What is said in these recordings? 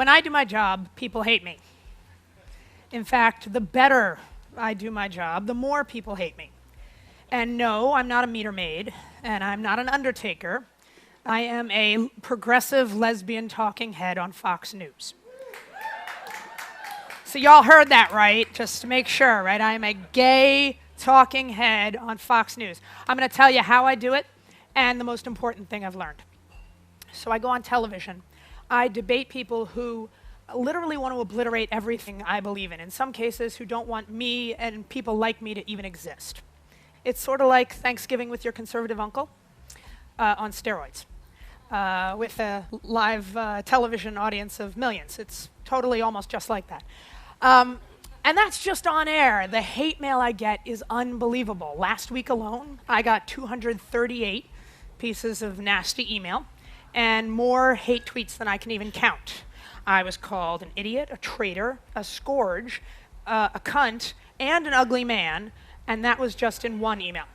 when I do my job, people hate me. In fact, the better I do my job, the more people hate me. And no, I'm not a meter maid, and I'm not an undertaker. I am a progressive lesbian talking head on Fox News. So y'all heard that right, just to make sure, right? I am a gay talking head on Fox News. I'm going to tell you how I do it and the most important thing I've learned. So I go on television. I debate people who literally want to obliterate everything I believe in some cases who don't want me and people like me to even exist. It's sort of like Thanksgiving with your conservative uncle on steroids with a live television audience of millions. It's totally almost just like that. And that's just on air. The hate mail I get is unbelievable. Last week alone, I got 238 pieces of nasty email and more hate tweets than I can even count. I was called an idiot, a traitor, a scourge, a cunt, and an ugly man, and that was just in one email.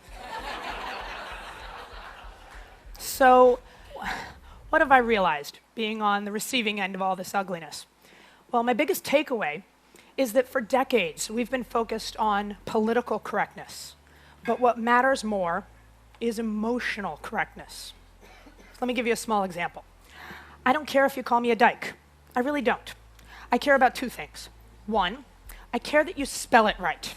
So, what have I realized being on the receiving end of all this ugliness? Well, my biggest takeaway is that for decades we've been focused on political correctness, but what matters more is emotional correctness. Let me give you a small example. I don't care if you call me a dyke. I really don't. I care about two things. One, I care that you spell it right.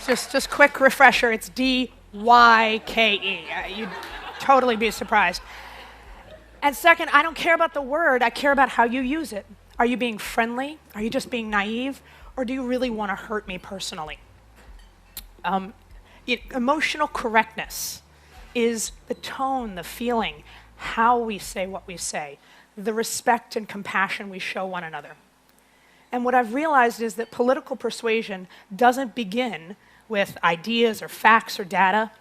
Just quick refresher, it's D-Y-K-E. You'd totally be surprised. And second, I don't care about the word, I care about how you use it. Are you being friendly? Are you just being naive? Or do you really want to hurt me personally? Emotional correctness is the tone, the feeling, how we say what we say, the respect and compassion we show one another. And what I've realized is that political persuasion doesn't begin with ideas or facts or data.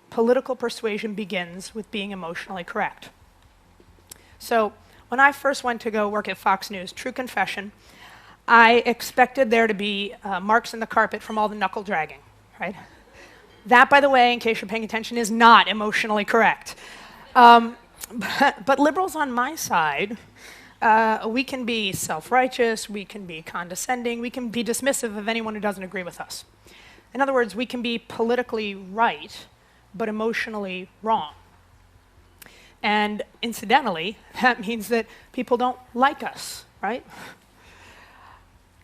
Political persuasion begins with being emotionally correct. So when I first went to go work at Fox News, true confession, I expected there to be marks in the carpet from all the knuckle dragging, right? That, by the way, in case you're paying attention, is not emotionally correct. But liberals on my side, we can be self-righteous, we can be condescending, we can be dismissive of anyone who doesn't agree with us. In other words, we can be politically right, but emotionally wrong. And incidentally, that means that people don't like us, right?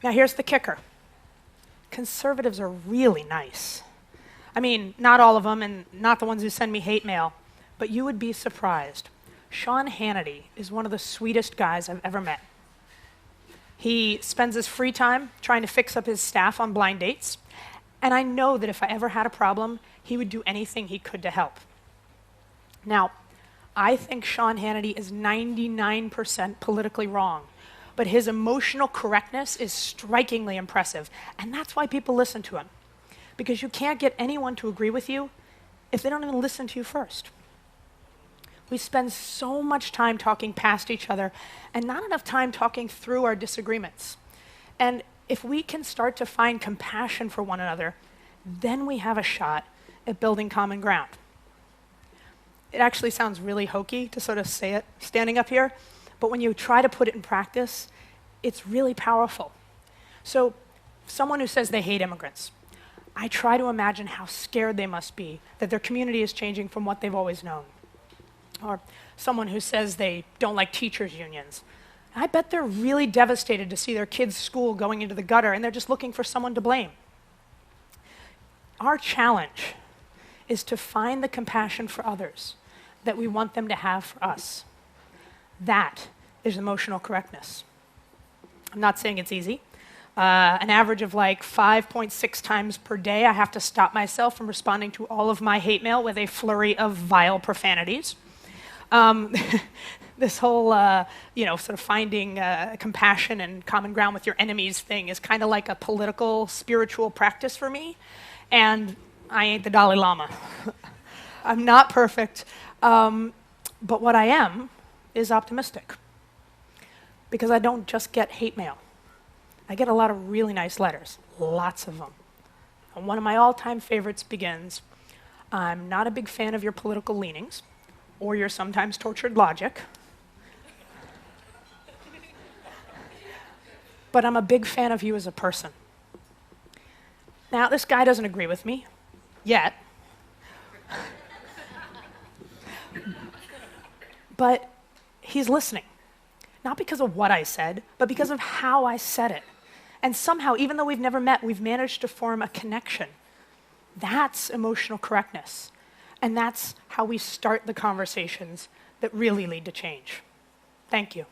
Now here's the kicker. Conservatives are really nice. I mean, not all of them, and not the ones who send me hate mail, but you would be surprised. Sean Hannity is one of the sweetest guys I've ever met. He spends his free time trying to fix up his staff on blind dates, and I know that if I ever had a problem, he would do anything he could to help. Now, I think Sean Hannity is 99% politically wrong, but his emotional correctness is strikingly impressive, and that's why people listen to him. Because you can't get anyone to agree with you if they don't even listen to you first. We spend so much time talking past each other and not enough time talking through our disagreements. And if we can start to find compassion for one another, then we have a shot at building common ground. It actually sounds really hokey to sort of say it standing up here, but when you try to put it in practice, it's really powerful. So, someone who says they hate immigrants, I try to imagine how scared they must be that their community is changing from what they've always known. Or someone who says they don't like teachers' unions. I bet they're really devastated to see their kids' school going into the gutter and they're just looking for someone to blame. Our challenge is to find the compassion for others that we want them to have for us. That is emotional correctness. I'm not saying it's easy. An average of like 5.6 times per day, I have to stop myself from responding to all of my hate mail with a flurry of vile profanities. This whole, sort of finding compassion and common ground with your enemies thing is kind of like a political, spiritual practice for me, and I ain't the Dalai Lama. I'm not perfect, but what I am is optimistic, because I don't just get hate mail. I get a lot of really nice letters, lots of them. And one of my all-time favorites begins, I'm not a big fan of your political leanings, or your sometimes tortured logic. But I'm a big fan of you as a person. Now, this guy doesn't agree with me, yet. But he's listening. Not because of what I said, but because of how I said it. And somehow, even though we've never met, we've managed to form a connection. That's emotional correctness. And that's how we start the conversations that really lead to change. Thank you.